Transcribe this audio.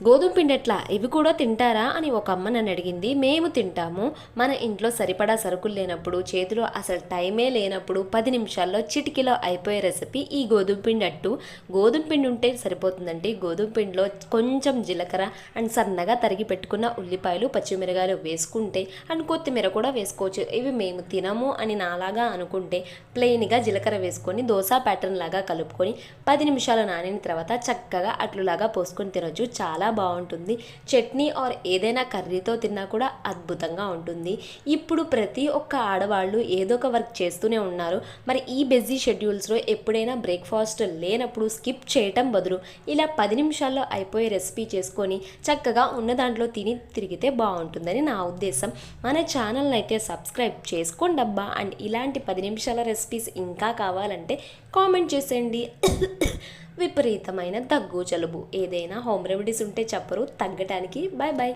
గోధుమ పిండి ఎట్లా, ఇవి కూడా తింటారా అని ఒక అమ్మ నన్ను అడిగింది. మేము తింటాము. మన ఇంట్లో సరిపడా సరుకులు లేనప్పుడు, చేతిలో అసలు టైమే లేనప్పుడు 10 నిమిషాల్లో చిటికీలో అయిపోయే రెసిపీ ఈ గోధుమ పిండి అట్టు. గోధుమ పిండి ఉంటే సరిపోతుందండి. గోధుమ పిండిలో కొంచెం జీలకర్ర అండ్ సన్నగా తరిగి పెట్టుకున్న ఉల్లిపాయలు, పచ్చిమిరకాయలు వేసుకుంటే అండ్ కొత్తిమీర కూడా వేసుకోవచ్చు. ఇవి మేము తినము అని నాలాగా అనుకుంటే ప్లెయిన్గా జీలకర్ర వేసుకొని దోశ ప్యాటర్న్ లాగా కలుపుకొని 10 నిమిషాలు నానిన తర్వాత చక్కగా అట్లులాగా పోసుకొని తినొచ్చు. చాలా బాగుంటుంది. చట్నీ ఆర్ ఏదైనా కర్రీతో తిన్నా కూడా అద్భుతంగా ఉంటుంది. ఇప్పుడు ప్రతి ఒక్క ఆడవాళ్ళు ఏదో ఒక వర్క్ చేస్తూనే ఉన్నారు. మరి ఈ బిజీ షెడ్యూల్స్లో ఎప్పుడైనా బ్రేక్ఫాస్ట్ లేనప్పుడు స్కిప్ చేయటం బదులు ఇలా 10 నిమిషాల్లో అయిపోయే రెసిపీ చేసుకొని చక్కగా ఉన్న దాంట్లో తిని తిరిగితే బాగుంటుందని నా ఉద్దేశం. మన ఛానల్ని అయితే సబ్స్క్రైబ్ చేసుకోండి అబ్బా. అండ్ ఇలాంటి 10 నిమిషాల రెసిపీస్ ఇంకా కావాలంటే కామెంట్ చేసేయండి. విపరీతమైన దగ్గు జలుబు ఏదైనా హోమ్ రెమెడీస్ ఉంటే చెప్పరు తగ్గటానికి. Bye bye.